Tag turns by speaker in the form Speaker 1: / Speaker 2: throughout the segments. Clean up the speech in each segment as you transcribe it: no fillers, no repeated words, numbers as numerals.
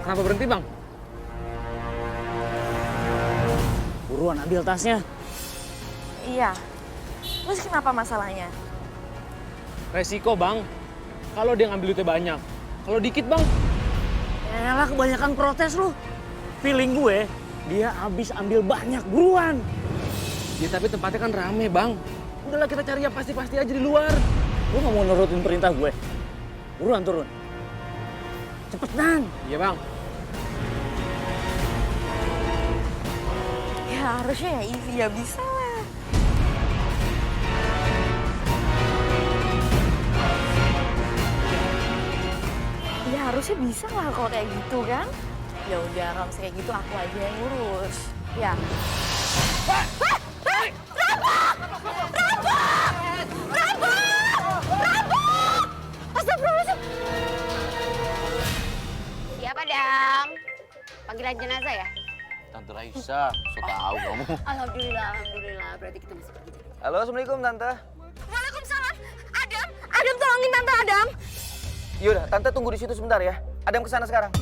Speaker 1: Kenapa berhenti, Bang?
Speaker 2: Buruan ambil tasnya.
Speaker 3: Iya. Terus kenapa masalahnya?
Speaker 1: Resiko, Bang. Kalau dia ngambil duitnya banyak. Kalau dikit, Bang.
Speaker 2: Elah, kebanyakan protes lu. Feeling gue, dia habis ambil banyak, buruan.
Speaker 1: Ya tapi tempatnya kan rame, Bang. Udahlah kita cari yang pasti-pasti aja di luar.
Speaker 2: Lu gak mau nurutin perintah gue? Buruan turun. Cepetan.
Speaker 1: Iya, Bang.
Speaker 3: Ya harusnya ya easy, ya bisa lah. Ya harusnya bisa lah kalau kayak gitu kan. Ya udah kalau misalnya kayak gitu aku aja yang ngurus. Ya.
Speaker 4: Siapa, Dam? Panggilan jenazah ya?
Speaker 5: Tante Raisa, so tau kamu.
Speaker 4: Alhamdulillah, alhamdulillah. Berarti kita masih pergi.
Speaker 5: Halo, Assalamualaikum Tante.
Speaker 3: Waalaikumsalam. Adam tolongin Tante Adam.
Speaker 5: Yaudah, Tante tunggu di situ sebentar ya. Adam kesana sekarang.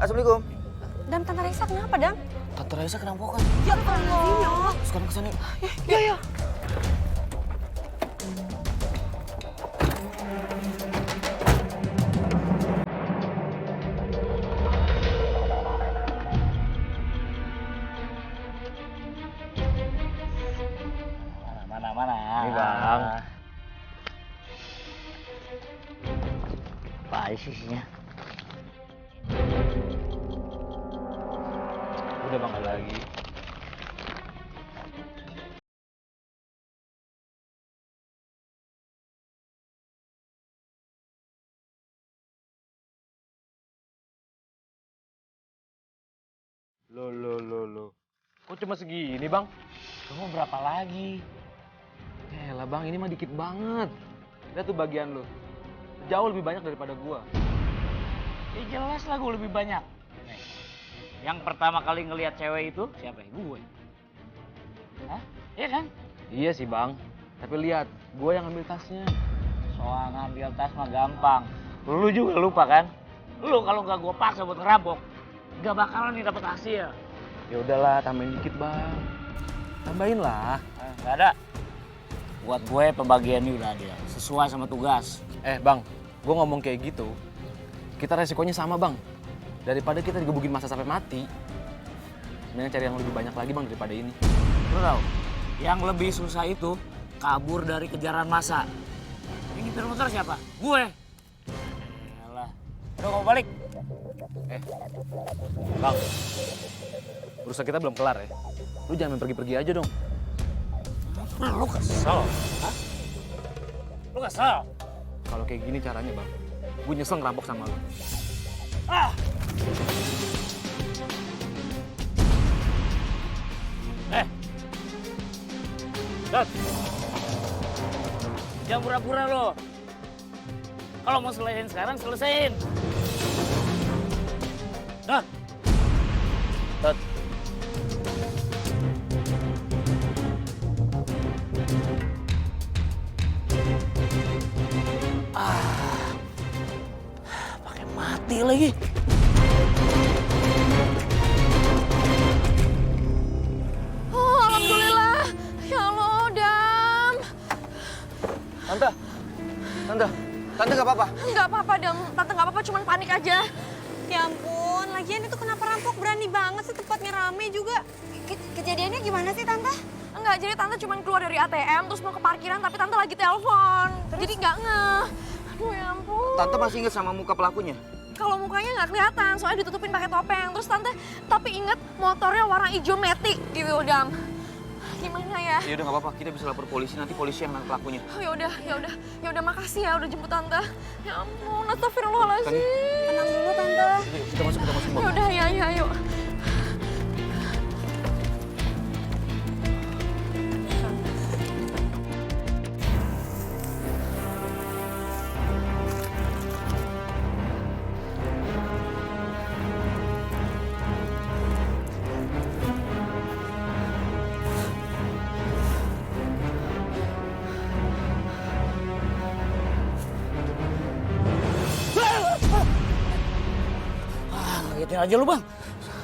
Speaker 5: Assalamualaikum.
Speaker 3: Dam, Tante Raisa kenapa, Dam?
Speaker 5: Tante Raisa kenapa kan?
Speaker 3: Ya Allah.
Speaker 5: Sekarang kesana yuk.
Speaker 3: Ya.
Speaker 2: Mana?
Speaker 1: Ini, Bang.
Speaker 2: Apa isinya?
Speaker 1: Udah, Bang, ada lagi. Loh. Kok cuma segini, Bang?
Speaker 2: Kamu berapa lagi?
Speaker 1: Yaelah, Bang, ini mah dikit banget. Lihat tuh bagian lo. Jauh lebih banyak daripada gua.
Speaker 2: Ya jelas lah gue lebih banyak. Nih, yang pertama kali ngelihat cewek itu siapa ya? Gue. Hah? Iya kan?
Speaker 1: Iya sih, Bang. Tapi lihat, gua yang ambil tasnya.
Speaker 2: Soal ngambil tas mah gampang. Lu juga lupa kan? Lu kalau nggak gue paksa buat ngerampok, nggak bakalan nih dapet hasil.
Speaker 1: Ya udahlah, tambahin dikit, Bang. Tambahin lah.
Speaker 2: Nggak ada. Buat gue pembagiannya udah adil, sesuai sama tugas.
Speaker 1: Bang, gua ngomong kayak gitu. Kita resikonya sama, Bang. Daripada kita digebukin masa sampai mati, mendingan cari yang lebih banyak lagi, Bang, daripada ini.
Speaker 2: Lu tau, yang lebih susah itu kabur dari kejaran massa. Yang nyetir motor siapa? Gue. Yalah. Udah mau balik.
Speaker 1: Bang, urusan kita belum kelar ya. Lu jangan main pergi-pergi aja dong.
Speaker 2: Lu kesel? Hah? Lu kesel?
Speaker 1: Kalau kayak gini caranya, Bang, gue nyesel ngerampok sama lu.
Speaker 2: Ah! Dot! Jangan pura-pura lo. Kalau mau selesaiin sekarang, selesaiin. Dot!
Speaker 5: Dot.
Speaker 2: Pakai mati lagi.
Speaker 3: Oh, alhamdulillah. Ya Allah, Dam.
Speaker 5: Tante nggak apa-apa.
Speaker 3: Nggak apa-apa, Dam. Tante nggak apa-apa, cuman panik aja. Ya ampun, lagian itu kenapa rampok berani banget sih, tempatnya rame juga.
Speaker 4: Kejadiannya gimana sih, Tante?
Speaker 3: Enggak, jadi Tante cuma keluar dari ATM, terus mau ke parkiran, tapi Tante lagi telepon. Jadi nggak ngeh. Aduh, ya ampun.
Speaker 5: Tante masih ingat sama muka pelakunya?
Speaker 3: Kalau mukanya nggak kelihatan, soalnya ditutupin pakai topeng. Terus Tante, tapi inget motornya warna hijau metik gitu, Dam. Gimana ya?
Speaker 5: Ya udah nggak apa-apa, kita bisa lapor polisi, nanti polisi yang nangkep pelakunya.
Speaker 3: Oh, ya udah makasih ya udah jemput Tante. Ya ampun, astagfirullahaladzim.
Speaker 4: Tenang dulu, Tante.
Speaker 5: Yuk, kita masuk.
Speaker 3: Ya udah, ya, yuk.
Speaker 2: ngagetin aja lu, Bang.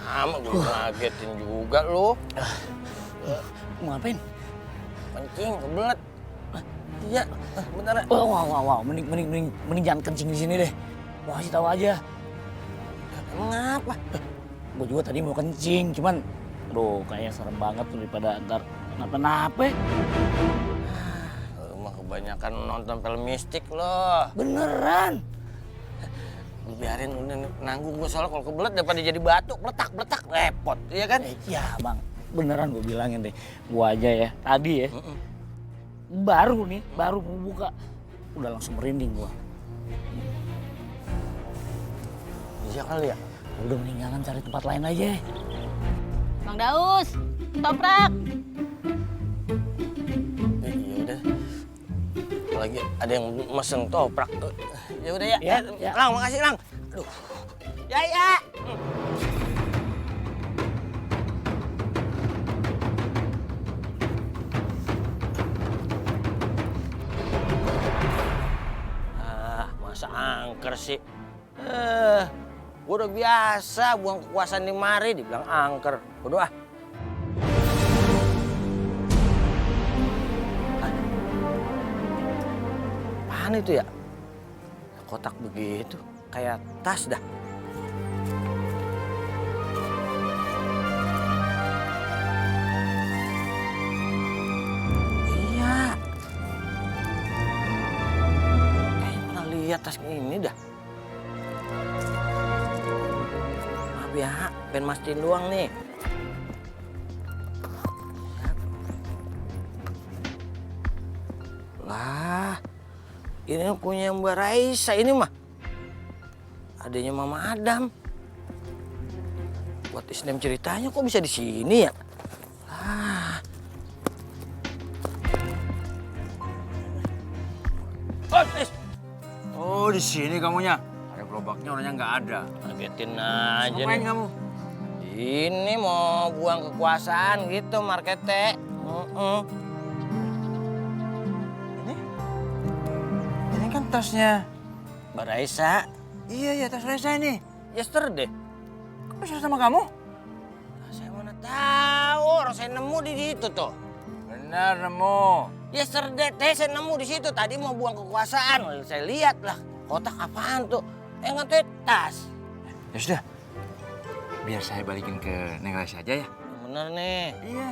Speaker 6: Sama gue ngagetin juga lu.
Speaker 2: Mau ngapain?
Speaker 6: Kencing, kebelet. Iya, bentar ya.
Speaker 2: Wow. Mending jangan kencing di sini deh. Gua kasih tahu aja.
Speaker 6: Emang apa?
Speaker 2: Gua juga tadi mau kencing, cuman aduh kayaknya serem banget tuh daripada ntar kenapa-napa.
Speaker 6: Lu mah kebanyakan nonton film mistik lo.
Speaker 2: Beneran.
Speaker 6: Lu biarin udah nanggung gue soalnya kalau kebelet daripada jadi batu, letak repot, iya kan?
Speaker 2: Ya Bang, beneran gue bilangin deh. Gua aja ya, tadi ya. Baru mau buka. Udah langsung merinding gua.
Speaker 6: Iya kali ya?
Speaker 2: Udah mendingan cari tempat lain aja.
Speaker 4: Bang Daus, toprak.
Speaker 6: Iya udah. Lagi ada yang mesen toprak. Ya udah ya.
Speaker 2: Ya.
Speaker 6: Lang, makasih Lang. Aduh. Ya. Masa angker sih? Gue udah biasa buang kekuasaan di mari, dibilang angker. Bodoh ah. Apaan itu ya? Kotak begitu, kayak tas dah. Iya. Kayak pernah lihat tas ini dah. Maaf ya, pengen mastiin doang nih. Lah, ini punya Mbak Raisa ini mah. Adanya Mama Adam. Buat Isnem ceritanya kok bisa di sini ya?
Speaker 2: Oh, di sini kamunya. Ada gerobaknya orangnya nggak ada.
Speaker 6: Ngagetin aja
Speaker 2: Ngapain
Speaker 6: nih.
Speaker 2: kamu?
Speaker 6: Ini mau buang kekuasaan gitu markete.
Speaker 2: Ini kan tasnya.
Speaker 6: Mbak Raisa,
Speaker 2: Iya, tas Reza ini.
Speaker 6: yesterday.
Speaker 2: Kok bisa sama kamu?
Speaker 6: Saya mana tahu, orang saya nemu di situ tuh.
Speaker 2: Benar, nemu.
Speaker 6: Yesterday teh saya nemu di situ. Tadi mau buang kekuasaan, saya lihat lah. Kotak apaan tuh? Nggak tas.
Speaker 2: Ya sudah. Biar saya balikin ke Neng Raisa aja ya.
Speaker 6: Bener nih,
Speaker 2: Iya.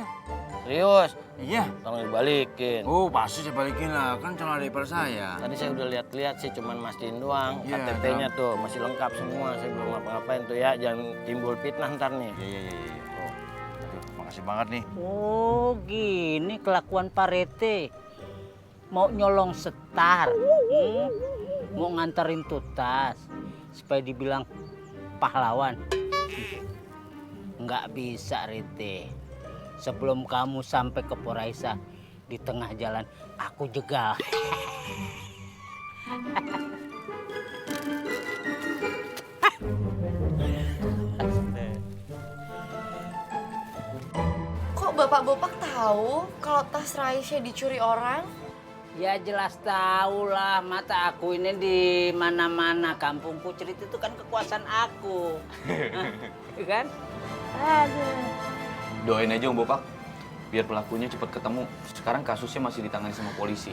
Speaker 6: serius.
Speaker 2: Iya.
Speaker 6: Tolong dibalikin.
Speaker 2: Oh, pasti saya balikin lah. Kan calon adik ipar saya.
Speaker 6: Tadi saya udah lihat-lihat sih, cuman mastiin doang.
Speaker 2: Iya,
Speaker 6: KTP-nya tuh masih lengkap semua. Saya belum ngapa-ngapain tuh ya. Jangan timbul fitnah ntar nih.
Speaker 2: Iya. Oh. Aduh, makasih banget nih.
Speaker 7: Oh, gini kelakuan Pak Rete. Mau nyolong setar, mau nganterin tutas supaya dibilang pahlawan. Nggak bisa, Rete. Sebelum kamu sampai ke Poraisa, di tengah jalan aku jegal.
Speaker 3: Kok bapak-bapak tahu kalau tas Raisya dicuri orang?
Speaker 7: Ya jelas tahu lah, mata aku ini di mana-mana. Kampungku cerita itu kan kekuasaan aku. Kan? Aduh.
Speaker 1: Doain aja Om Bopak, biar pelakunya cepat ketemu. Sekarang kasusnya masih ditangani sama polisi.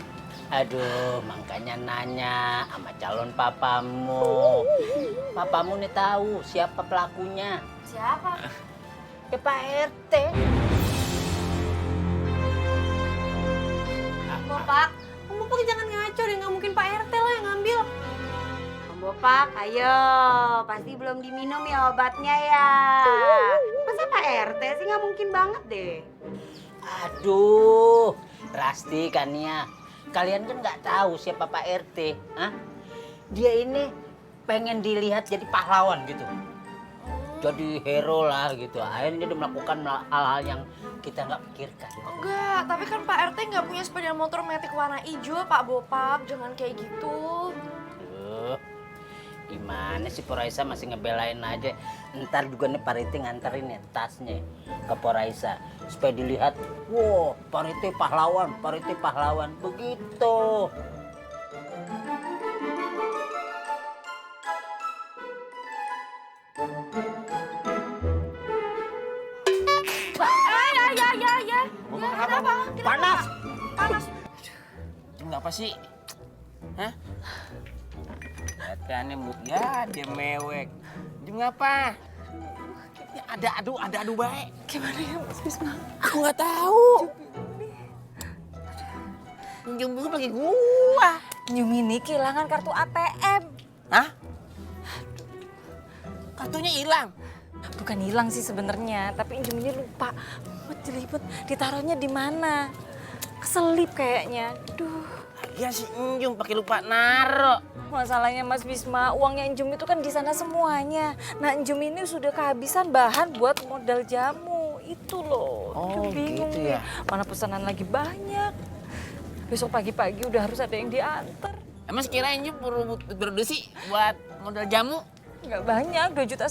Speaker 7: Aduh, makanya nanya sama calon papamu. Papamu nih tahu siapa pelakunya.
Speaker 3: Siapa?
Speaker 7: Ya Pak RT.
Speaker 3: Bapak jangan ngaco deh, nggak mungkin Pak RT lah yang ngambil.
Speaker 4: Bang Bopak, ayo. Pasti belum diminum ya obatnya ya. Masa Pak RT sih nggak mungkin banget deh.
Speaker 7: Aduh, Rasti kan ya. Kalian kan nggak tahu siapa Pak RT. Hah? Dia ini pengen dilihat jadi pahlawan gitu. Jadi hero lah gitu. Akhirnya dia udah melakukan hal-hal yang kita nggak pikirkan.
Speaker 3: Enggak, tapi kan Pak RT nggak punya sepeda motor metik warna hijau, Pak Bopak. Jangan kayak gitu.
Speaker 7: Gimana sih Poraisa masih ngebelain aja. Ntar juga nih Pak RT nganterin ya tasnya ke Poraisa. Supaya dilihat, wow Pak RT pahlawan, Pak RT pahlawan. Begitu.
Speaker 6: apa sih? Hah? Katanya ya dia mewek. Jum ngapa? Ya, ada adu baik.
Speaker 3: Gimana ya Mas Bisma?
Speaker 6: Aku nggak tahu. Jum gue pakai gua.
Speaker 3: Nyum ini kehilangan kartu ATM.
Speaker 6: Hah? Kartunya hilang.
Speaker 3: Bukan hilang sih sebenarnya, tapi Injum ini lupa. Jelibet, ditaruhnya di mana? Keselip kayaknya. Duh.
Speaker 6: Ya si Enjum pakai lupa naro.
Speaker 3: Masalahnya Mas Bisma, uangnya Injum itu kan di sana semuanya. Nah Injum ini sudah kehabisan bahan buat modal jamu. Itu loh.
Speaker 6: Oh,
Speaker 3: Injum bingung
Speaker 6: gitu ya?
Speaker 3: nih. Mana pesanan lagi banyak. Besok pagi-pagi udah harus ada yang diantar.
Speaker 6: Emang sekira Enjum berdesi buat modal jamu?
Speaker 3: Nggak banyak, 2,5 juta.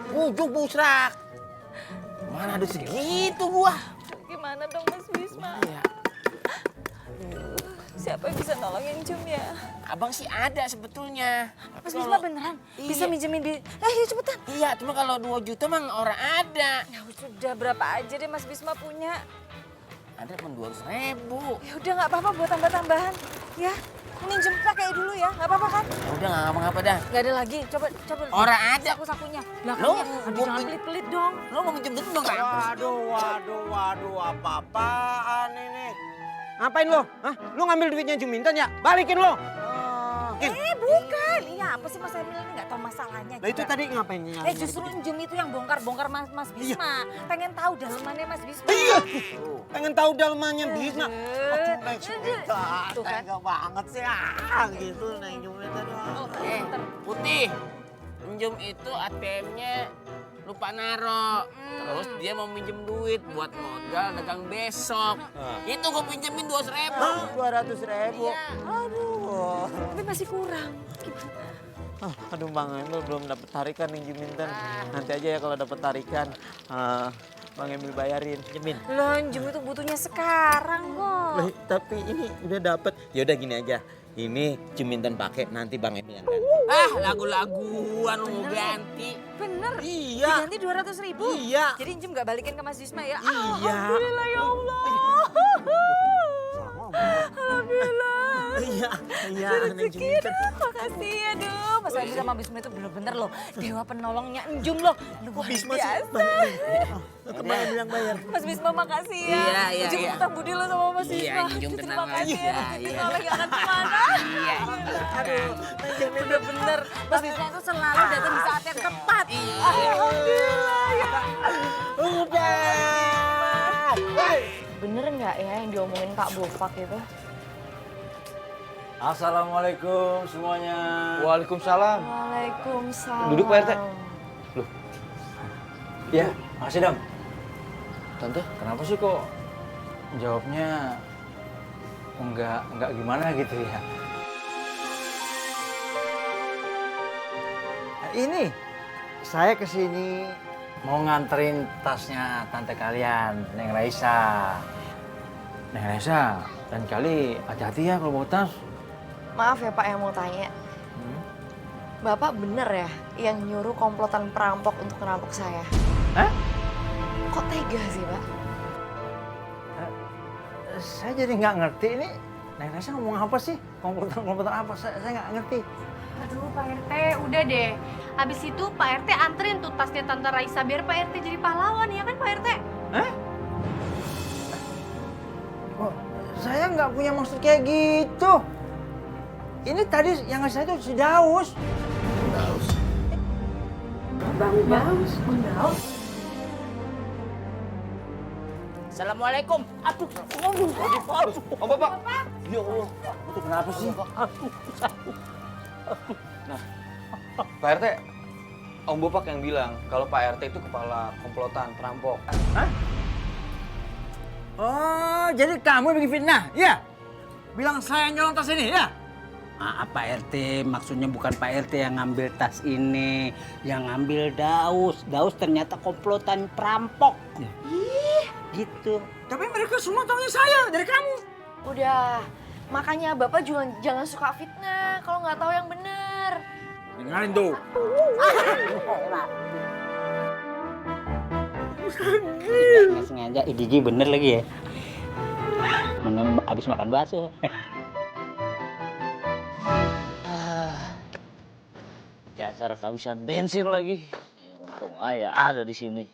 Speaker 6: Ujung busrak. Mana ada segitu gua?
Speaker 3: Gimana dong Mas Bisma?
Speaker 6: Iya.
Speaker 3: Siapa yang bisa nolongin Injum ya?
Speaker 6: Abang sih ada sebetulnya.
Speaker 3: Mas Bisma beneran bisa
Speaker 6: Iya.
Speaker 3: minjemin di... Ayo cepetan.
Speaker 6: Iya, cuma kalau 2 juta mah orang ada.
Speaker 3: Ya sudah, berapa aja deh Mas Bisma punya.
Speaker 6: Ada pun 200.000.
Speaker 3: Ya udah nggak apa-apa buat tambah-tambahan. Ya, minjem pakai dulu ya, nggak apa-apa kan?
Speaker 6: Udah nggak ngapa-ngapa dah.
Speaker 3: Nggak ada lagi, coba.
Speaker 6: Orang ada.
Speaker 3: Saku-sakunya.
Speaker 6: Lo,
Speaker 3: Belakangnya, aduh
Speaker 6: gua
Speaker 3: jangan
Speaker 6: punya-
Speaker 3: pelit-pelit dong.
Speaker 6: Lo mau minjem duit dong rampus.
Speaker 5: Waduh, apa-apaan ini? Ngapain lo? Hah? Lo ngambil duitnya Juminten ya? Balikin lo!
Speaker 3: Bukan. Iya, apa sih Mas Emil ini nggak tahu masalahnya.
Speaker 5: Nah itu
Speaker 3: juga.
Speaker 5: tadi ngapain?
Speaker 3: Justru Injum itu yang bongkar-bongkar Mas Bisma. Pengen tahu dalamannya Mas Bisma.
Speaker 5: Iya! Pengen tahu dalamannya Bisma.
Speaker 3: Tuh kan.
Speaker 5: Tega banget sih. Gitu Neng Juminten.
Speaker 6: Putih. Enjum itu ATM-nya lupa naro. Terus dia mau minjem duit buat modal dagang besok. Itu gue pinjemin 200.000.
Speaker 5: 200.000.
Speaker 6: Iya.
Speaker 5: Aduh.
Speaker 3: Tapi masih kurang. Gimana?
Speaker 5: Aduh Bang Emil belum dapat tarikan nih Juminten. Nanti aja ya kalau dapat tarikan. Bang Emil bayarin. Jamin.
Speaker 3: Loh, Injum itu butuhnya sekarang kok.
Speaker 5: Loh, tapi ini udah dapet. Ya udah gini aja. Ini Juminten pakai nanti Bang Emil yang ganti.
Speaker 6: Lagu-laguan mau ganti.
Speaker 3: Bener?
Speaker 5: Iya.
Speaker 3: Diganti 200.000?
Speaker 5: Iya.
Speaker 3: Jadi Injum nggak balikin ke Mas Bisma ya?
Speaker 5: Iya.
Speaker 3: Alhamdulillah ya Allah. Alhamdulillah.
Speaker 5: Iya, Neng
Speaker 3: Rezeki,
Speaker 5: Juminten.
Speaker 3: aduh, makasih, aduh. Mas Adi sama Bisma itu bener-bener loh. Dewa penolongnya Injum loh. Luar
Speaker 5: Bisma sih
Speaker 3: biasa.
Speaker 5: balik. Tetep Bang Emil yang bayar.
Speaker 3: Mas Bisma makasih ya.
Speaker 6: Iya.
Speaker 3: Injum utang budi lo sama Mas
Speaker 6: Iya,
Speaker 3: Bisma.
Speaker 6: Injum
Speaker 3: Terima
Speaker 6: tenang
Speaker 3: kasih
Speaker 6: aja,
Speaker 3: ya.
Speaker 6: iya.
Speaker 3: Tolong jangan kemana.
Speaker 6: Iya.
Speaker 5: Aduh, Neng Juminten.
Speaker 3: Bener-bener. Mas Bisma itu selalu datang di saat yang tepat. Alhamdulillah ya.
Speaker 5: Udah.
Speaker 8: Bener nggak ya yang diomongin Pak Bopak itu?
Speaker 9: Assalamualaikum semuanya.
Speaker 1: Waalaikumsalam.
Speaker 8: Waalaikumsalam.
Speaker 1: Duduk, Pak RT.
Speaker 9: Ya, makasih Dam.
Speaker 1: Tante,
Speaker 9: Kenapa sih kok jawabnya enggak gimana gitu ya? Ini saya kesini mau nganterin tasnya tante kalian, Neng Raisa. Neng Raisa, dan kali hati-hati ya kalau bawa tas.
Speaker 8: Maaf ya Pak yang mau tanya. Bapak bener ya yang nyuruh komplotan perampok untuk ngerampok saya?
Speaker 9: Hah?
Speaker 8: Kok tega sih Pak?
Speaker 9: Saya jadi nggak ngerti ini. Neng Raisa ngomong apa sih? Komplotan apa? Saya nggak ngerti.
Speaker 10: Aduh Pak RT, udah deh. Habis itu Pak RT anterin tuh tasnya Tante Raisa biar Pak RT jadi pahlawan ya kan Pak RT?
Speaker 9: Hah? Oh, saya nggak punya maksud kayak gitu. Ini tadi yang ngasih saya itu si Daus.
Speaker 7: Assalamualaikum. Aduh,
Speaker 5: Oh Bapak.
Speaker 9: Ya Allah, itu kenapa sih?
Speaker 5: Pak RT, Om Bopak yang bilang kalau Pak RT itu kepala komplotan perampok.
Speaker 9: Oh, jadi kamu yang bikin fitnah, ya? Bilang saya nyolong tas ini, ya?
Speaker 7: Maaf Pak RT, maksudnya bukan Pak RT yang ngambil tas ini, yang ngambil Daus. Daus ternyata komplotan perampok. Gitu.
Speaker 9: Tapi mereka semua taunya saya dari kamu.
Speaker 8: Udah, makanya Bapak juga jangan suka fitnah kalau nggak tahu yang bener.
Speaker 9: Dengarin tuh.
Speaker 7: Nggak sengaja, Gigi bener lagi ya. menang habis makan bakso. Dasar kehabisan bensin lagi. Untung ayah ada di sini.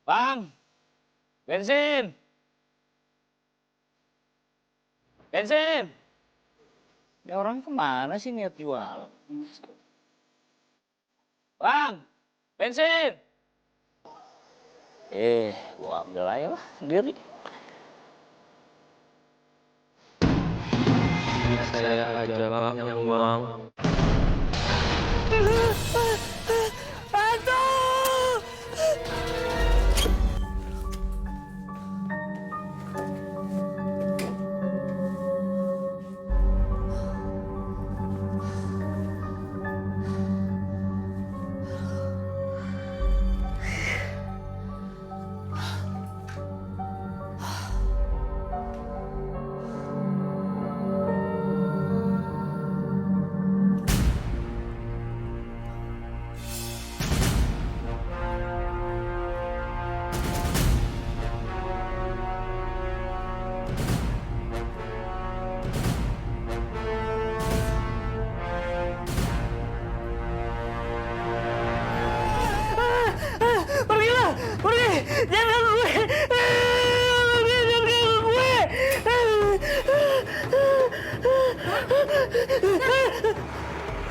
Speaker 7: Bang, bensin. Bensin. Ya orang kemana sih niat jual? Bang, bensin. Gua ambil aja lah sendiri.
Speaker 1: Saya aja bang yang uang.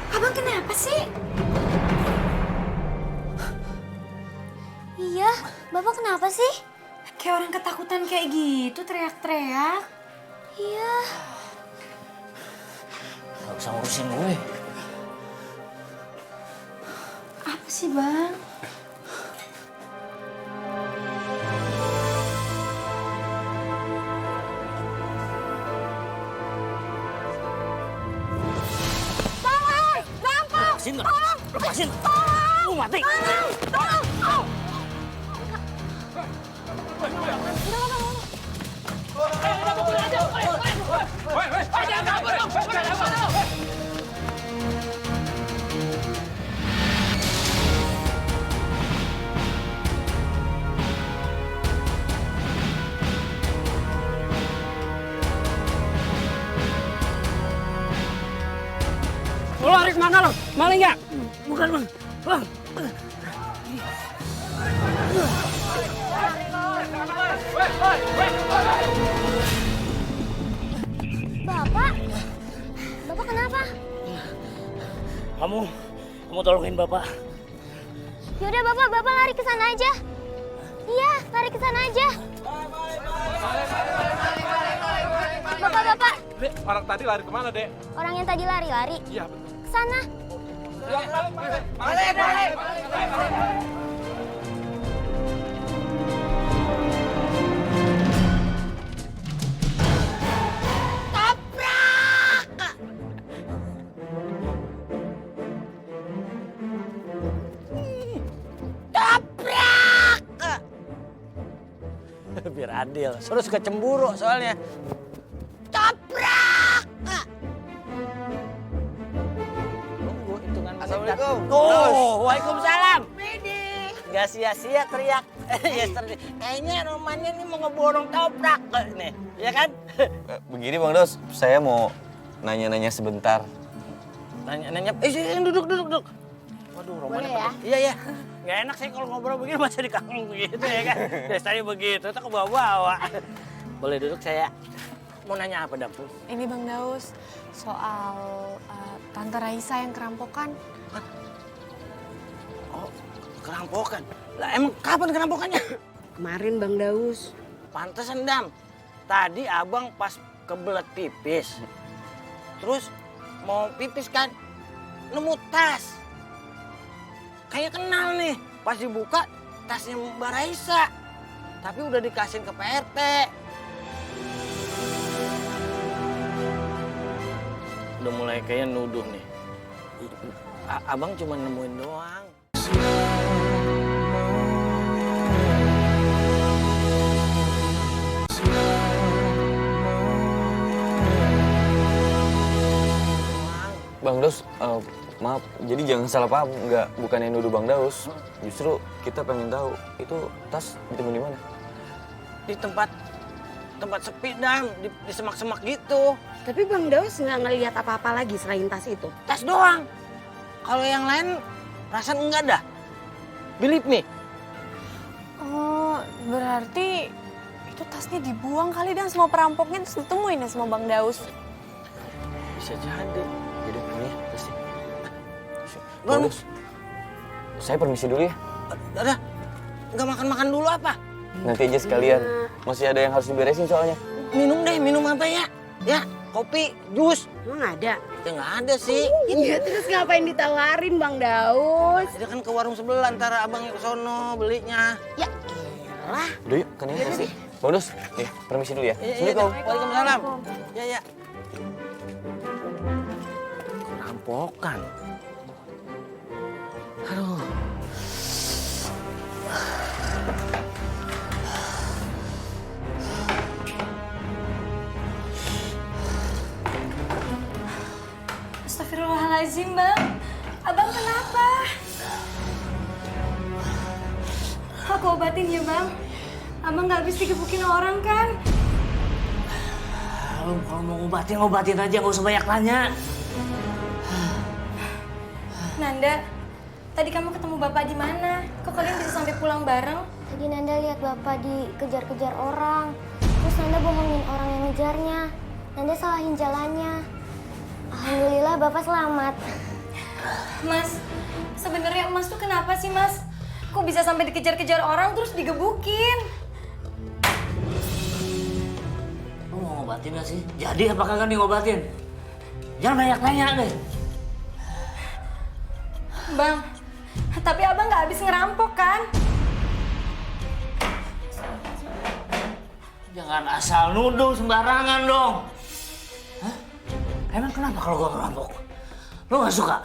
Speaker 10: Abang kenapa sih? Iya, Bapak kenapa sih? Kayak orang ketakutan kayak gitu, teriak-teriak. Iya.
Speaker 2: Gak usah ngurusin gue.
Speaker 10: Apa sih, Bang?
Speaker 2: Lepasin! Lu mati!
Speaker 6: Lo lari kemana lo? Maling nggak?
Speaker 2: Bukan, Bang. Bang.
Speaker 10: Bapak? Bapak kenapa?
Speaker 2: Kamu tolongin Bapak.
Speaker 10: Yaudah Bapak lari ke sana aja. Iya, lari ke sana aja. Bapak.
Speaker 11: Dek, orang tadi lari kemana, Dek?
Speaker 10: Orang yang tadi lari-lari.
Speaker 11: Iya, betul.
Speaker 10: Ke sana.
Speaker 11: Balik.
Speaker 6: Biar adil. Suruh suka cemburu soalnya. Tunggu hitungan menit.
Speaker 5: Assalamualaikum.
Speaker 6: Oh, waalaikumsalam.
Speaker 4: Widih.
Speaker 6: Gak sia-sia teriak. Yesterday. Kayaknya Romannya ini mau ngeborong toprak nih, ya kan?
Speaker 5: Begini Bang Dos, saya mau nanya-nanya sebentar.
Speaker 6: Nanya, duduk. Waduh, Romannya
Speaker 10: Boleh ya?
Speaker 6: Iya. Gak enak sih kalau ngobrol begini masa dikanggung begitu ya kan? Biasanya begitu, tak kebawa-bawa. Boleh duduk saya. Mau nanya apa, Dapur?
Speaker 8: Ini Bang Daus, soal Tante Raisa yang kerampokan.
Speaker 6: Oh, kerampokan? Lah emang kapan kerampokannya?
Speaker 4: Kemarin Bang Daus.
Speaker 6: Pantesan, Dam. Tadi abang pas kebelet pipis. Terus mau pipis kan, nemu tas. Kayak kenal nih. Pas dibuka, tasnya Mbak Raisa. Tapi udah dikasihin ke PRT. Udah mulai kayak nuduh nih. Abang cuma nemuin doang.
Speaker 5: Bang Dos,
Speaker 12: Maaf, jadi jangan salah paham. Bukan yang nuduh Bang Daus. Justru kita pengen tahu itu tas ditemu di mana?
Speaker 6: Di tempat sepi, Dang. Di semak-semak gitu.
Speaker 4: Tapi Bang Daus nggak ngelihat apa-apa lagi selain tas itu.
Speaker 6: Tas doang. Kalau yang lain perasaan enggak dah. Believe me.
Speaker 10: Oh, berarti itu tasnya dibuang kali dan semua perampoknya terus ditemuin ya sama Bang Daus.
Speaker 12: Bisa jadi. Jadi ini pasti.
Speaker 6: Bang,
Speaker 12: Saya permisi dulu ya.
Speaker 6: Udah, nggak makan dulu apa?
Speaker 12: Nanti aja sekalian. Masih ada yang harus diberesin soalnya.
Speaker 6: Minum deh, minum apa ya? Ya, kopi, jus.
Speaker 4: Emang ada?
Speaker 6: Ya nggak ada sih.
Speaker 4: Iya, terus ngapain ditawarin Bang Daus?
Speaker 6: Dia kan ke warung sebelah, antara abangnya ke sono belinya.
Speaker 4: Ya elah.
Speaker 12: Udah yuk, kan ya pasti. Bang Daus, permisi dulu ya.
Speaker 6: Assalamualaikum. Waalaikumsalam. Ya. Rampokan. Aduh.
Speaker 10: Astagfirullahaladzim, Bang. Abang kenapa? Aku obatin ya, Bang. Abang nggak habis digebukin orang kan?
Speaker 2: Lu kalau mau ngobatin aja, nggak usah banyak tanya.
Speaker 10: Nanda, tadi kamu ketemu Bapak di mana? Kok kalian bisa sampai pulang bareng?
Speaker 13: Tadi Nanda lihat Bapak dikejar-kejar orang. Terus Nanda bohongin orang yang ngejarnya. Nanda salahin jalannya. Alhamdulillah Bapak selamat.
Speaker 10: Mas, sebenarnya Mas tuh kenapa sih, Mas? Kok bisa sampai dikejar-kejar orang terus digebukin?
Speaker 2: Lu mau ngobatin gak sih? Jadi apa kagak nih ngobatin? Jangan banyak tanya deh.
Speaker 10: Bang, tapi Abang nggak habis ngerampok kan?
Speaker 2: Jangan asal nuduh sembarangan dong. Hah? Emang kenapa kalau gua ngerampok? Lu gak suka?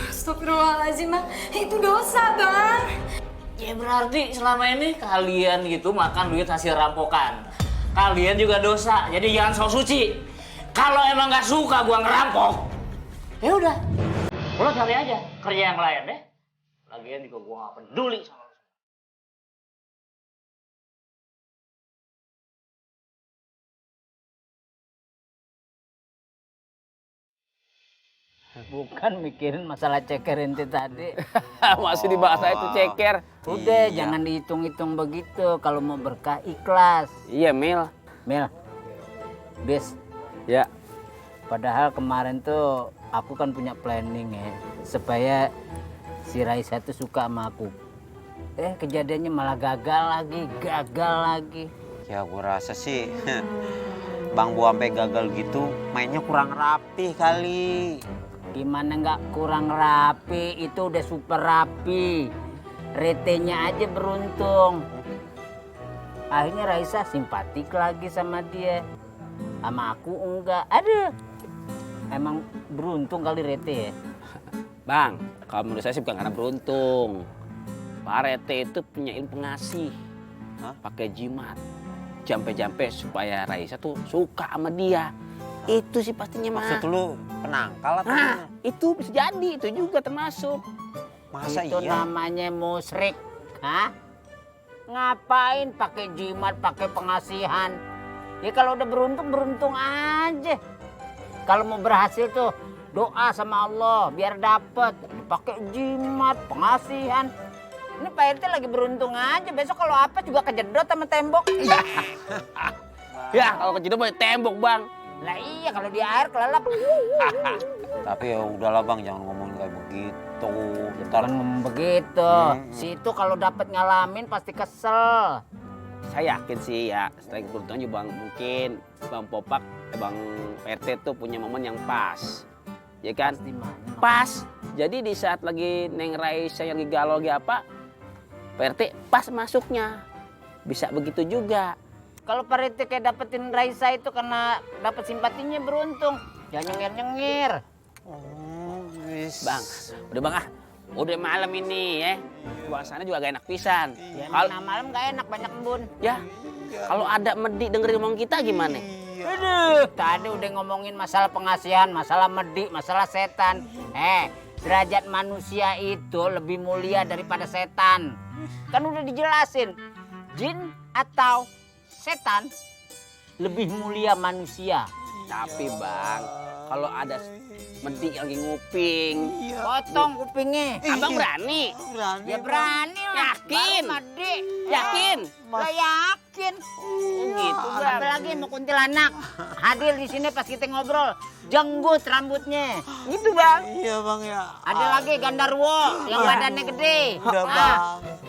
Speaker 10: Astagfirullahaladzim, Bang. Itu dosa, Bang.
Speaker 2: Ya berarti selama ini kalian gitu makan duit hasil rampokan. Kalian juga dosa, jadi jangan sok suci. Kalau emang gak suka gua ngerampok, ya udah. Lo cari aja kerja yang lain deh. Lagian juga gua gak peduli sama lo.
Speaker 7: Bukan mikirin masalah ceker ente tadi.
Speaker 6: Masih dibahas itu ceker.
Speaker 7: Udah, jangan dihitung-hitung begitu. Kalau mau berkah ikhlas.
Speaker 6: Iya, Mil.
Speaker 7: Bis.
Speaker 6: Ya.
Speaker 7: Padahal kemarin tuh aku kan punya planning ya. Supaya si Raisa tuh suka sama aku. Kejadiannya malah gagal lagi.
Speaker 5: Ya gua rasa sih Bang Bo sampai gagal gitu mainnya kurang rapi kali.
Speaker 7: Gimana nggak kurang rapi, itu udah super rapi. Retenya aja beruntung. Akhirnya Raisa simpatik lagi sama dia. Sama aku enggak. Aduh, emang beruntung kali Rete ya.
Speaker 6: Bang, kalau menurut saya sih bukan karena beruntung. Pak Rete itu punya ilmu pengasih. Pakai jimat. Jampe-jampe supaya Raisa tuh suka sama dia. Itu sih pastinya mah.
Speaker 5: Maksud lu penangkal atau
Speaker 6: Nah, itu bisa jadi, itu juga termasuk.
Speaker 5: Masa
Speaker 7: itu
Speaker 5: iya?
Speaker 7: namanya musyrik. Hah? Ngapain pakai jimat, pakai pengasihan? Ya kalau udah beruntung aja. Kalau mau berhasil tuh doa sama Allah biar dapet. Pakai jimat, pengasihan. Ini Pak RT lagi beruntung aja. Besok kalau apa juga kejedot sama tembok.
Speaker 6: Ya, kalau kejedot boleh tembok, Bang.
Speaker 7: Lah iya, kalau di air kelelep.
Speaker 5: Tapi ya udahlah Bang, jangan ngomongin kayak begitu.
Speaker 7: Bukan ngomong begitu. Si itu kalau dapat ngalamin pasti kesel.
Speaker 6: Saya yakin sih ya, setelah keberuntungan juga Bang, mungkin Bang Popak, Bang RT tuh punya momen yang pas. Ya kan? Pas. Jadi di saat lagi Neng Raisa yang lagi galau lagi apa, Pak RT pas masuknya. Bisa begitu juga.
Speaker 7: Kalau Pak RT kayak dapetin Raisa itu karena dapet simpatinya beruntung. Jangan nyengir-nyengir.
Speaker 6: Bang, udah Bang udah malam ini ya. Suasana juga gak enak pisan.
Speaker 7: Ya,
Speaker 6: Kalau
Speaker 7: malam gak enak, banyak embun.
Speaker 6: Ya, kalau ada Medi dengerin ngomong kita gimana?
Speaker 7: Aduh, tadi udah ngomongin masalah pengasihan, masalah Medi, masalah setan. derajat manusia itu lebih mulia daripada setan. Kan udah dijelasin, jin atau setan lebih mulia manusia.
Speaker 6: Tapi Bang, kalau ada medik lagi nguping,
Speaker 7: Potong kupingnya.
Speaker 6: Abang berani?
Speaker 5: Berani.
Speaker 7: Ya berani lah.
Speaker 6: Yakin?
Speaker 7: Baru mandi.
Speaker 6: Yakin?
Speaker 7: Lah yakin.
Speaker 6: Gitu Bang.
Speaker 7: Apalagi mau kuntilanak hadir di sini pas kita ngobrol, jenggut rambutnya.
Speaker 6: Gitu Bang.
Speaker 5: Iya Bang ya.
Speaker 7: Ada lagi Gandarwo yang badannya gede.
Speaker 5: Udah Bang.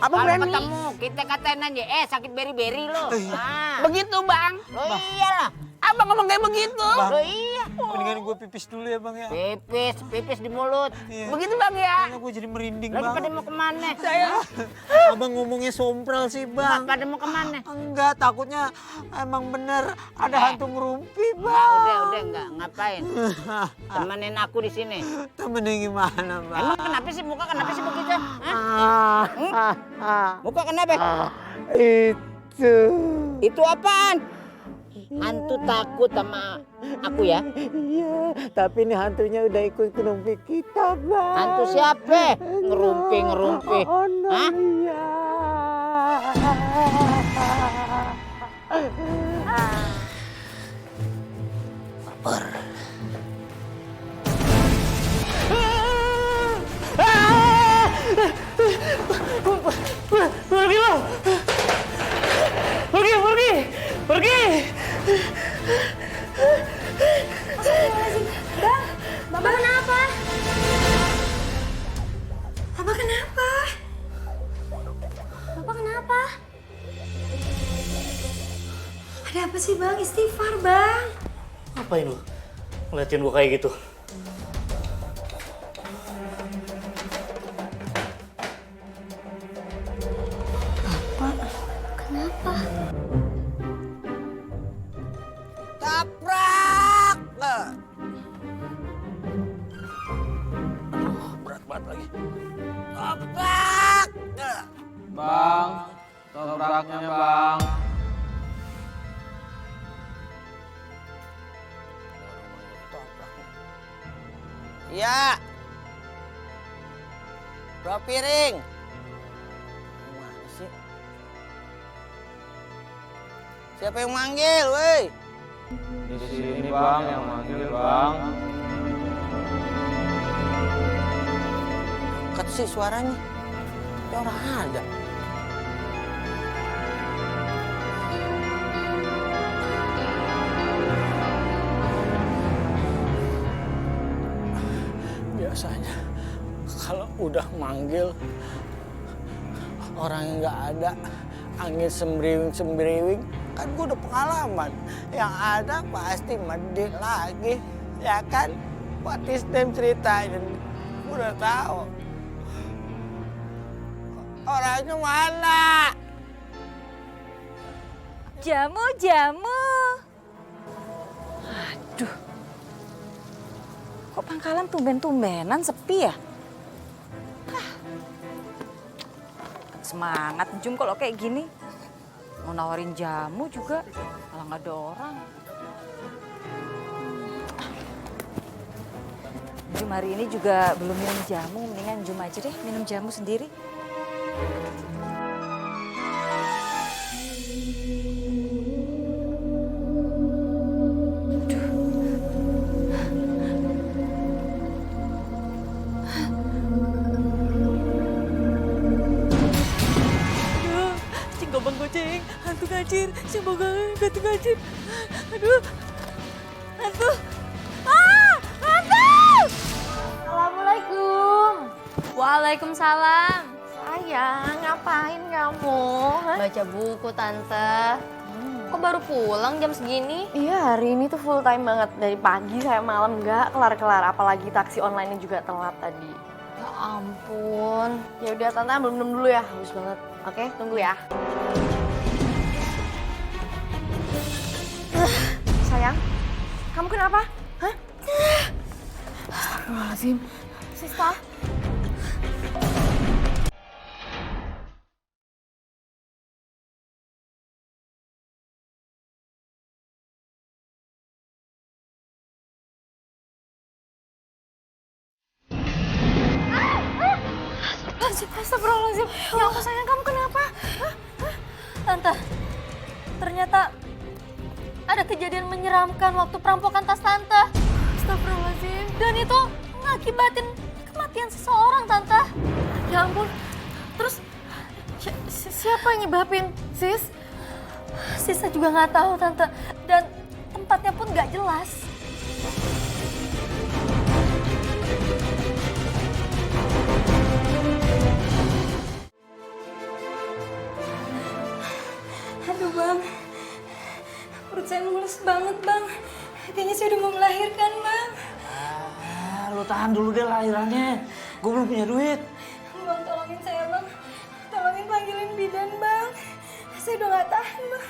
Speaker 6: Abang
Speaker 7: Kalau
Speaker 6: berani?
Speaker 7: ketemu kita katain aja, sakit beri-beri lo.
Speaker 6: Begitu Bang.
Speaker 7: Lo iyalah.
Speaker 6: Abang ngomong kayak begitu.
Speaker 7: Lo iya.
Speaker 5: Mendingan gue pipis dulu ya Bang ya.
Speaker 7: Pipis di mulut.
Speaker 6: Begitu Bang ya.
Speaker 5: Gue jadi merinding
Speaker 7: Lagi
Speaker 5: Bang.
Speaker 7: pada mau kemana?
Speaker 5: Abang ngomongnya sompral sih Bang.
Speaker 7: Pada mau kemana?
Speaker 5: Enggak, takutnya emang bener ada hantu ngerumpi Bang.
Speaker 7: Udah enggak ngapain? Temenin aku di sini.
Speaker 5: Temenin gimana Bang?
Speaker 7: Emang kenapa sih muka kenapa sih begitu? Muka kenapa? Itu apaan? Hantu takut sama aku ya?
Speaker 5: Iya, tapi ini hantunya udah ikut ngerumpi kita Bang.
Speaker 7: Hantu siapa? Ngerumpi. Hah?
Speaker 5: Iya.
Speaker 7: Lapar.
Speaker 3: Pergi!
Speaker 13: Bang, Bapak kenapa? Bapak kenapa? Bapak kenapa? Ada apa sih Bang? Istighfar Bang.
Speaker 2: Ngapain lu? Ngeliatin gua kayak gitu.
Speaker 13: Kenapa?
Speaker 6: Taprak! Berat banget lagi. Taprak!
Speaker 1: Bang, topraknya Bang.
Speaker 6: Iya. Berapa piring? Mana sih? Siapa yang manggil, woi?
Speaker 1: Di sini Bang, yang manggil Bang.
Speaker 6: Dekat sih suaranya. Ya orang ada. Biasanya kalau udah manggil orang yang nggak ada, angin sembriwing kan gue udah pengalaman. Yang ada pasti medit lagi, ya kan? What is them ceritanya? Gue udah tahu. Orangnya mana?
Speaker 3: Jamu. Aduh. Kok pangkalan tumben-tumbenan sepi ya? Semangat Jum kalau kayak gini. Mau nawarin jamu juga malah nggak ada orang. Jum hari ini juga belum minum jamu, mendingan Jum aja deh minum jamu sendiri. Bang Goceng, hantu ngajir, semoga hantu ngajir. Aduh, hantu. Hantu!
Speaker 8: Assalamualaikum.
Speaker 10: Waalaikumsalam.
Speaker 8: Sayang, ngapain kamu?
Speaker 10: Baca buku, Tante. Kok baru pulang jam segini?
Speaker 8: Iya, hari ini tuh full time banget. Dari pagi sampai malam nggak kelar-kelar. Apalagi taksi online-nya juga telat tadi.
Speaker 10: Ya ampun.
Speaker 8: Ya udah, Tante belum minum dulu ya. Haus banget. Oke, tunggu ya. Sayang, kamu kenapa? Hah? Astagfirullahaladzim. Sista.
Speaker 3: Astagfirullahaladzim. Ya ampun sayang, kamu kenapa? Tante, ternyata ada kejadian menyeramkan waktu perampokan tas tante. Astagfirullahaladzim. Dan itu ngakibatin kematian seseorang, tante. Ya ampun. Terus siapa yang nyebabin, sis? Sisa juga nggak tahu, tante. Dan tempatnya pun nggak jelas. Aduh bang, perut saya mulus banget bang. Kayaknya saya udah mau melahirkan bang.
Speaker 2: Lu tahan dulu deh lahirannya. Gue belum punya duit.
Speaker 3: Bang tolongin saya bang, tolongin panggilin bidan bang. Saya udah nggak tahan bang.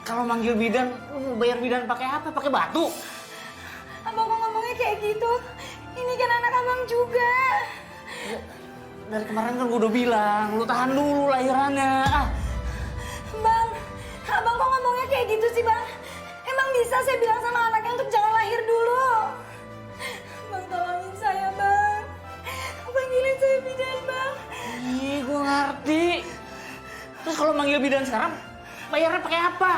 Speaker 2: Kalau manggil bidan, lu mau bayar bidan pakai apa? Pakai batu?
Speaker 3: Abang kok ngomongnya kayak gitu? Ini kan anak abang juga.
Speaker 2: Dari kemarin kan gue udah bilang, lu tahan dulu lahirannya.
Speaker 3: Bang, abang kok ngomongnya kayak gitu sih bang? Emang bisa saya bilang sama anaknya untuk jangan lahir dulu? Bang tolongin saya bang. Panggilin saya bidan bang.
Speaker 2: Iya, gue ngerti. Terus kalau manggil bidan sekarang, bayarnya pakai apa?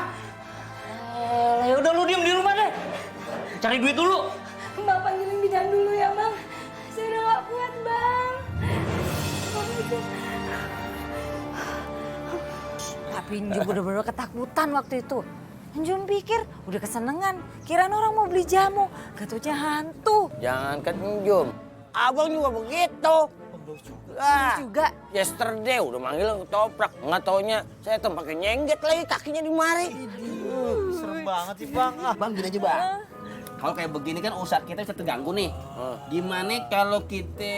Speaker 2: Ya udah lu diem di rumah deh. Cari duit dulu.
Speaker 3: Bang panggilin bidan dulu ya bang. Saya udah gak kuat bang. Tapi Njum bener-bener ketakutan waktu itu. Njum pikir udah kesenengan. Kirain orang mau beli jamu. Gak hantu.
Speaker 6: Jangan kan Njum. Abang juga begitu.
Speaker 3: Juga.
Speaker 6: Yesterday udah manggil ketoprak. Nggak taunya saya tuh pakai nyengget lagi kakinya di mari.
Speaker 5: Serem banget sih bang.
Speaker 6: Bang gini aja bang. Kalau kayak begini kan usaha kita bisa terganggu nih. Gimana kalau kita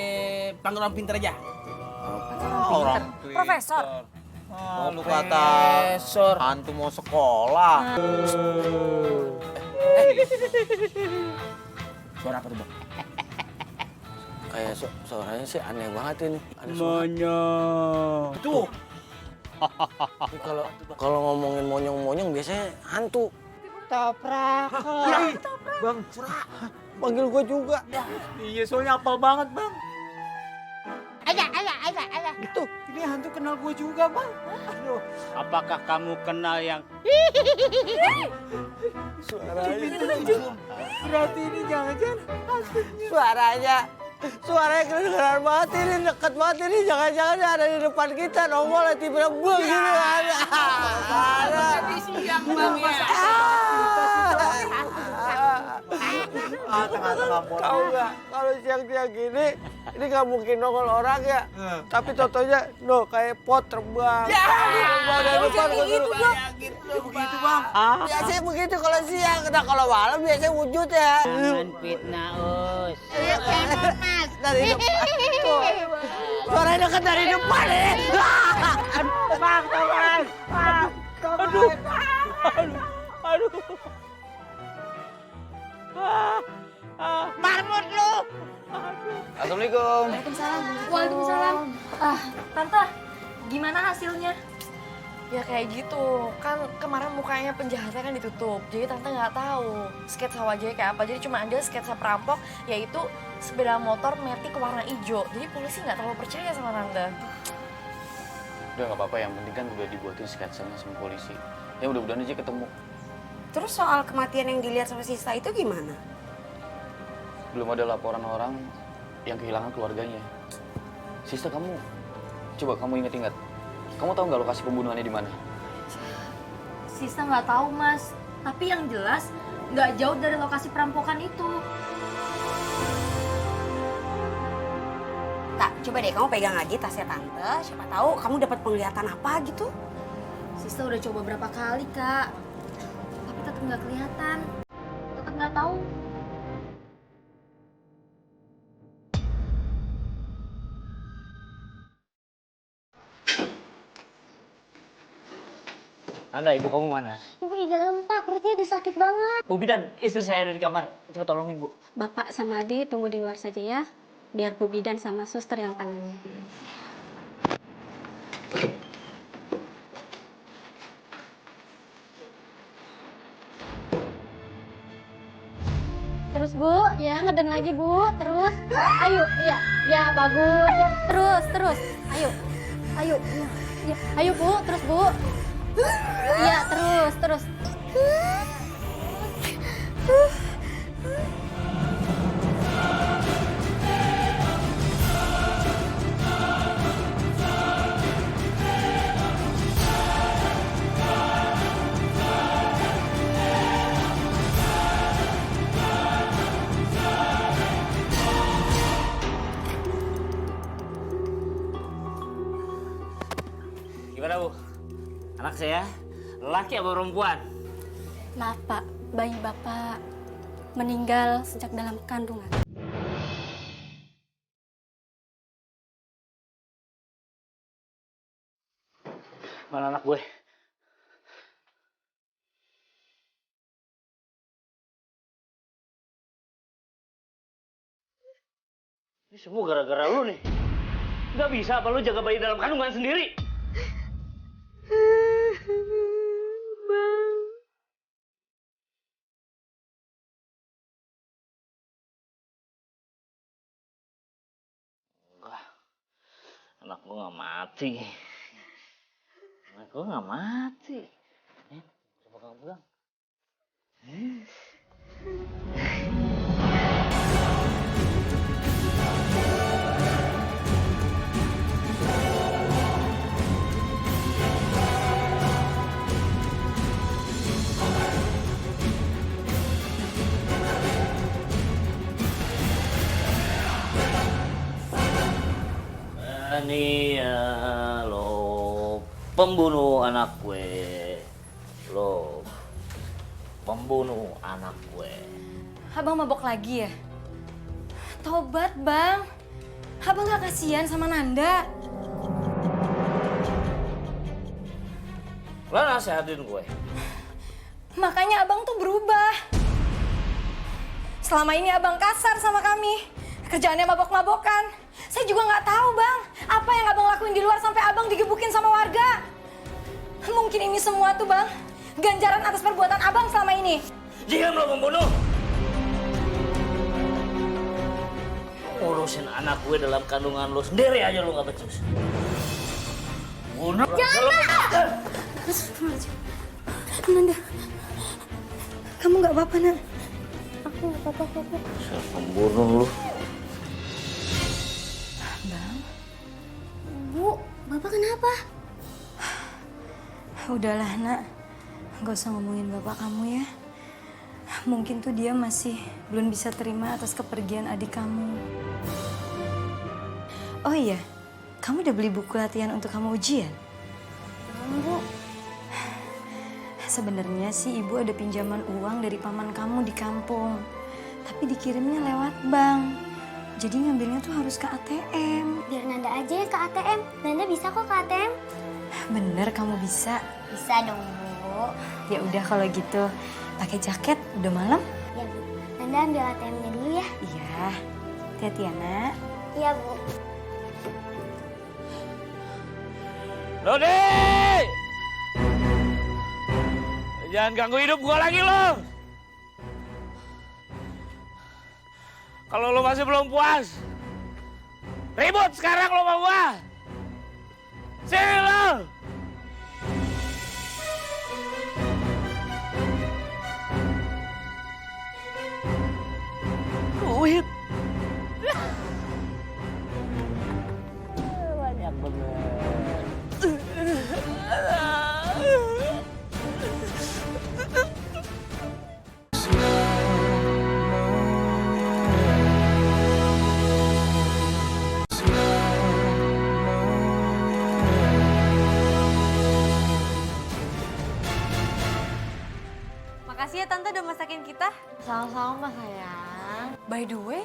Speaker 6: panggil orang pintar aja?
Speaker 5: Orang
Speaker 3: Profesor.
Speaker 5: lu kata hantu mau sekolah.
Speaker 6: Suara apa tuh bang? Kayak suaranya sih aneh banget ini.
Speaker 5: Monyong. Tuh.
Speaker 6: Ini kalau ngomongin monyong-monyong biasanya hantu.
Speaker 4: Toprak.
Speaker 5: Bang, panggil gua juga. Iya, soalnya apal banget, Bang.
Speaker 4: Aja.
Speaker 5: Itu, ini hantu kenal gua juga, Bang. Aduh.
Speaker 9: Apakah kamu kenal yang
Speaker 5: Suaranya. Berarti ini jangan-jangan
Speaker 6: Suaranya kedengeran banget ini, deket banget ini. Jangan-jangan ada di depan kita, nongol tiba-tiba bang gitu ada. Tadi siang bang ya.
Speaker 5: Tengah-tengah bola.
Speaker 6: Tahu nggak, kalau siang-siang gini, ini nggak mungkin nongol orang ya. Tapi totonya, kayak pot terbang. Terbang dari depan ke dulu.
Speaker 5: Begitu, Bang.
Speaker 6: Biasanya begitu kalau siang, nah kalau malam biasanya wujud ya.
Speaker 7: Jangan fitnah, Us.
Speaker 6: Dari depan. Tuh. Suaranya dekat dari depan nih.
Speaker 5: Bang, teman. Aduh.
Speaker 7: Marmut lu.
Speaker 12: Assalamualaikum.
Speaker 3: Waalaikumsalam. Tante, gimana hasilnya?
Speaker 8: Ya kayak gitu, kan kemarin mukanya penjahatnya kan ditutup, jadi tante nggak tahu sketsa wajahnya kayak apa. Jadi cuma ada sketsa perampok, yaitu sepeda motor metik warna hijau. Jadi polisi nggak terlalu percaya sama tante.
Speaker 1: Udah nggak apa-apa, yang penting kan udah dibuatin sketsanya sama polisi. Ya mudah-mudahan aja ketemu.
Speaker 4: Terus soal kematian yang dilihat sama Sista itu gimana?
Speaker 1: Belum ada laporan orang yang kehilangan keluarganya. Sista, coba kamu ingat-ingat. Kamu tahu nggak lokasi pembunuhannya di mana?
Speaker 3: Sista nggak tahu mas. Tapi yang jelas nggak jauh dari lokasi perampokan itu.
Speaker 4: Tak, coba deh kamu pegang lagi tasnya tante. Siapa tahu kamu dapat penglihatan apa gitu.
Speaker 3: Sista udah coba berapa kali kak. Tapi tetap nggak kelihatan. Tetap nggak tahu.
Speaker 7: Anda, ibu kamu mana?
Speaker 13: Ibu di dalam Pak, perutnya udah sakit banget.
Speaker 7: Bu Bidan, istri saya ada di kamar. Coba tolongin, Bu.
Speaker 13: Bapak sama Adi tunggu di luar saja ya. Biar Bu Bidan sama suster yang tangani. Terus Bu, ya ngeden lagi Bu. Terus, ayo, iya, ya bagus. Terus, ayo, ayo, iya, iya. Ayo Bu, terus Bu. Iya, terus.
Speaker 2: Gimana Bu? Anak saya laki apa perempuan?
Speaker 13: Maaf Pak, bayi Bapak meninggal sejak dalam kandungan.
Speaker 2: Mana anak gue? Ini semua gara-gara lu nih. Gak bisa apa lu jaga bayi dalam kandungan sendiri? Enggak. Anak gue gak mati. Anak gue gak mati. Coba kamu pegang. Ini ya lo pembunuh anak gue. Lo pembunuh anak gue.
Speaker 8: Abang mabok lagi ya? Tobat, Bang. Abang gak kasihan sama Nanda.
Speaker 2: Lo nasihatin gue.
Speaker 8: Makanya abang tuh berubah. Selama ini abang kasar sama kami. Kerjaannya mabok-mabokan. Saya juga nggak tahu, Bang. Apa yang abang lakuin di luar sampai abang digebukin sama warga. Mungkin ini semua tuh, Bang, ganjaran atas perbuatan abang selama ini.
Speaker 2: Diam lo pembunuh. Urusin anak gue dalam kandungan lo sendiri aja lo nggak becus. Bunuh.
Speaker 13: Jangan, Nak! Nanda, kamu nggak apa-apa, Nak? Aku nggak apa-apa, Papa.
Speaker 2: Saya pembunuh lo.
Speaker 8: Bang.
Speaker 13: Bu, Bapak kenapa?
Speaker 8: Udahlah, Nak. Nggak usah ngomongin bapak kamu ya. Mungkin tuh dia masih belum bisa terima atas kepergian adik kamu. Oh iya, kamu udah beli buku latihan untuk kamu ujian?
Speaker 13: Belum, Bu.
Speaker 8: Sebenarnya sih ibu ada pinjaman uang dari paman kamu di kampung. Tapi dikirimnya lewat bank. Jadi ngambilnya tuh harus ke ATM.
Speaker 13: Biar Nanda aja ya ke ATM. Nanda bisa kok ke ATM.
Speaker 8: Bener kamu bisa?
Speaker 13: Bisa dong, Bu.
Speaker 8: Ya udah kalau gitu, pakai jaket. Udah malam?
Speaker 13: Ya, Bu. Nanda ambil ATM-nya dulu ya.
Speaker 8: Iya. Hati-hati ya, Nak.
Speaker 13: Iya, Bu.
Speaker 2: Dodi! Jangan ganggu hidup gua lagi lo. Kalau lo masih belum puas, ribut sekarang lo sama gua. Sini lo. Duit. Banyak banget.
Speaker 10: Makasih ya Tante udah masakin kita.
Speaker 8: Sama-sama, sayang.
Speaker 10: By the way,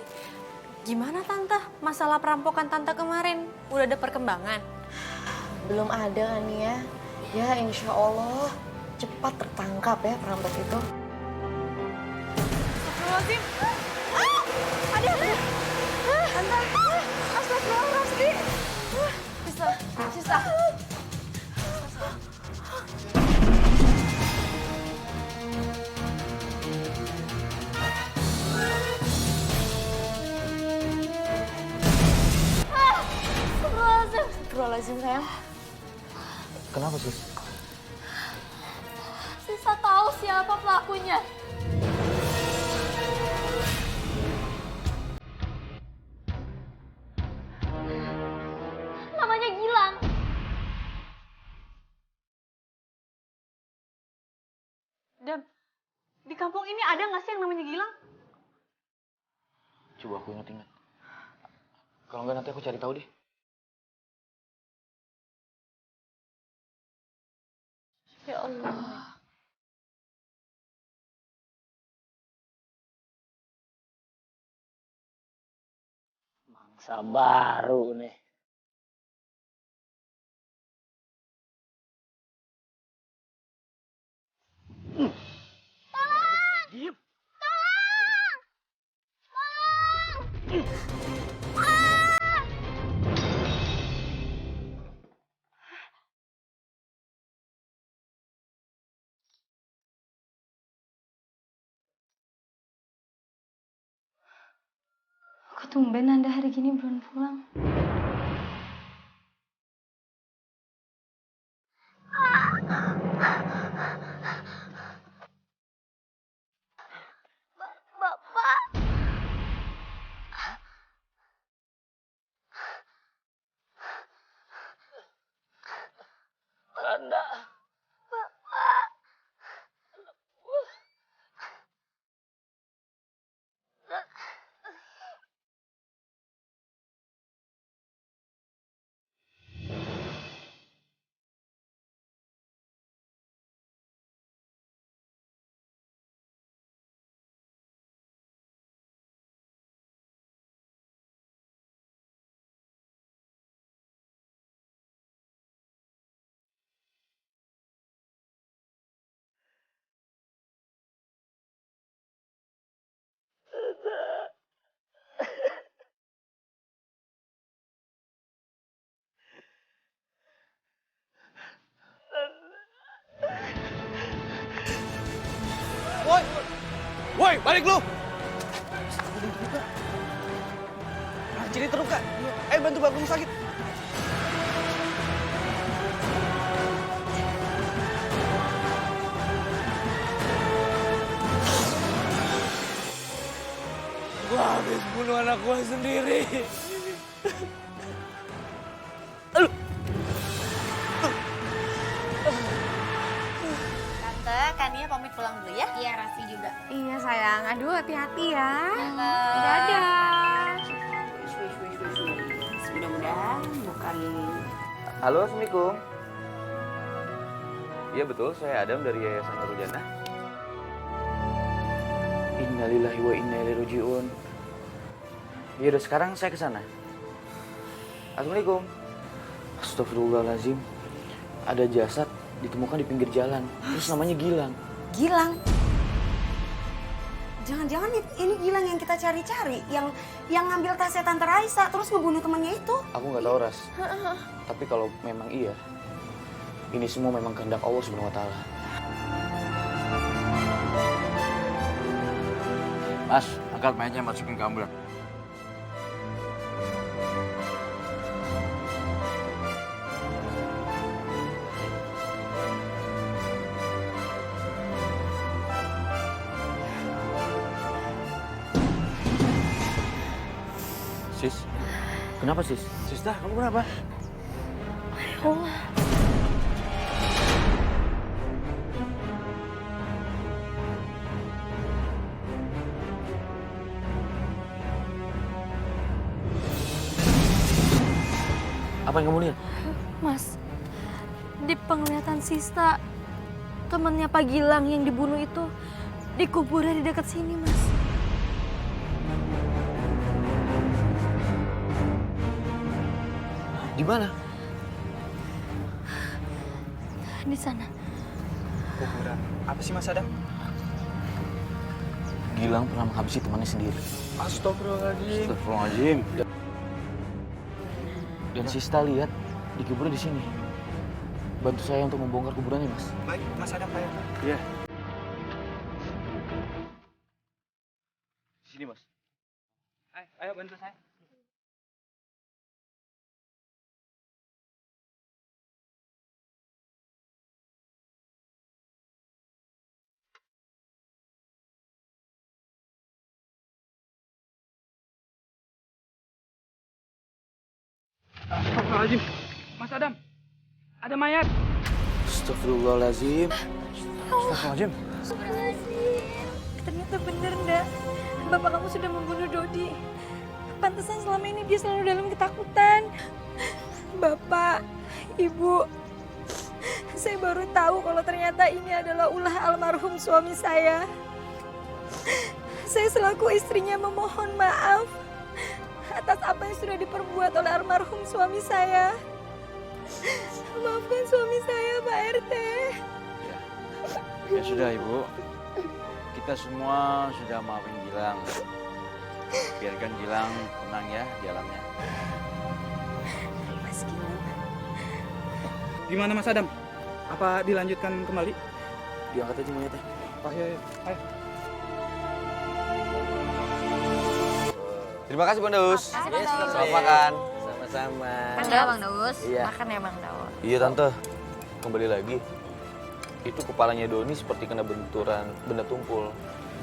Speaker 10: gimana Tante masalah perampokan Tante kemarin? Udah ada perkembangan?
Speaker 8: Belum ada kan ya? Ya insya Allah cepat tertangkap ya perampok itu.
Speaker 10: Astagfirullahaladzim. Ada. Tante. Astagfirullahaladzim. Sisa.
Speaker 8: Astagfirullahaladzim sayang.
Speaker 1: Kenapa sih?
Speaker 3: Sisa tahu siapa pelakunya. Namanya Gilang.
Speaker 10: Dan di kampung ini ada nggak sih yang namanya Gilang?
Speaker 1: Coba aku ingat-ingat. Kalau enggak nanti aku cari tahu deh.
Speaker 8: Ya Allah.
Speaker 2: Mangsa baru nih.
Speaker 3: Diam.
Speaker 13: Kok tumben Anda hari gini belum pulang?
Speaker 3: Bapak.
Speaker 2: Anda.
Speaker 3: Bapak.
Speaker 11: Woi! Woi, balik lu! Jadi terluka. Bantu bawa ke rumah sakit. Gua habis bunuh anak gua sendiri.
Speaker 3: Tante, Kania pamit pulang dulu ya.
Speaker 4: Iya, Rasi juga.
Speaker 10: Iya sayang, aduh hati-hati ya.
Speaker 3: Dadah.
Speaker 10: Dadah.
Speaker 4: Mudah-mudahan bukan.
Speaker 1: Halo, Assalamualaikum. Iya betul, saya Adam dari Yayasan Nurul Jannah. Innalillahi wa inna ilaihi raji'un. Ya udah sekarang saya ke sana. Assalamualaikum. Astagfirullahaladzim. Ada jasad ditemukan di pinggir jalan. Terus namanya Gilang.
Speaker 4: Gilang. Jangan-jangan ini Gilang yang kita cari-cari, yang ngambil tasnya Tante Raisa terus ngebunuh temannya itu.
Speaker 1: Aku nggak tahu Ras. Tapi kalau memang iya, ini semua memang kehendak Allah Subhanahu Wa Taala.
Speaker 9: Mas, angkat mayatnya masukin ke ambulan.
Speaker 1: Sis, kenapa sis?
Speaker 9: Sista, kamu kenapa?
Speaker 8: Ya Allah.
Speaker 1: Apa yang kamu lihat?
Speaker 3: Mas, di penglihatan Sista, temannya Pak Gilang yang dibunuh itu dikuburnya di dekat sini, Mas.
Speaker 1: Di mana?
Speaker 3: Di sana.
Speaker 11: Kuburan. Apa sih Mas Adam?
Speaker 1: Gilang pernah menghabisi temannya sendiri.
Speaker 11: Astagfirullahaladzim.
Speaker 1: Astagfirullahaladzim. Dan Sista lihat dikuburnya di sini. Bantu saya untuk membongkar kuburannya, Mas.
Speaker 11: Baik, Mas Adam, ayo.
Speaker 1: Iya. Sini, Mas.
Speaker 11: Ayo bantu saya. Astagfirullahaladzim. Mas Adam, ada mayat.
Speaker 1: Astagfirullahaladzim.
Speaker 11: Astagfirullahaladzim.
Speaker 3: Ternyata bener ndak, bapak kamu sudah membunuh Dodi. Pantesan selama ini dia selalu dalam ketakutan. Bapak, ibu, saya baru tahu kalau ternyata ini adalah ulah almarhum suami saya. Saya selaku istrinya memohon maaf atas apa yang sudah diperbuat oleh almarhum suami saya. Maafkan suami saya, Pak RT.
Speaker 9: Ya sudah Ibu, kita semua sudah maafin Gilang. Biarkan Gilang tenang ya di alamnya.
Speaker 3: Mas Gilang.
Speaker 11: Gimana Mas Adam? Apa dilanjutkan kembali?
Speaker 1: Diangkat aja monyetnya.
Speaker 11: Oh iya, iya. Ayo.
Speaker 12: Terima kasih Bang Daus. Selamat makan. Sama-sama.
Speaker 3: Makan ya Bang Daus.
Speaker 12: Iya.
Speaker 3: Makan ya Bang Daus.
Speaker 12: Iya Tante, kembali lagi. Itu kepalanya Doni seperti kena benturan benda tumpul.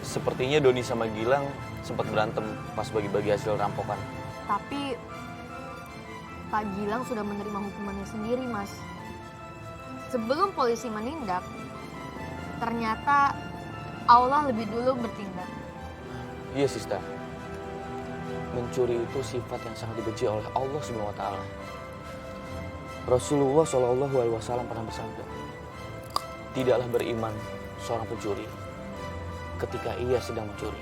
Speaker 12: Sepertinya Doni sama Gilang sempat berantem pas bagi-bagi hasil rampokan.
Speaker 3: Tapi Pak Gilang sudah menerima hukumannya sendiri, Mas. Sebelum polisi menindak, ternyata Allah lebih dulu bertindak.
Speaker 12: Iya Sista. Mencuri itu sifat yang sangat dibenci oleh Allah Subhanahu wa taala. Rasulullah Shallallahu alaihi wasallam pernah bersabda, "Tidaklah beriman seorang pencuri ketika ia sedang mencuri."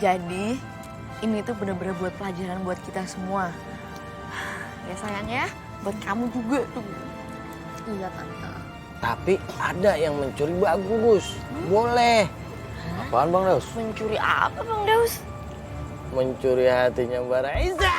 Speaker 8: Jadi, ini tuh bener-bener buat pelajaran buat kita semua. Ya sayangnya, buat kamu juga tuh.
Speaker 3: Iya, Tante.
Speaker 6: Tapi ada yang mencuri bagus. Boleh.
Speaker 12: Apaan Bang Daus?
Speaker 8: Mencuri apa Bang Daus?
Speaker 6: Mencuri hatinya Mbak Raisa.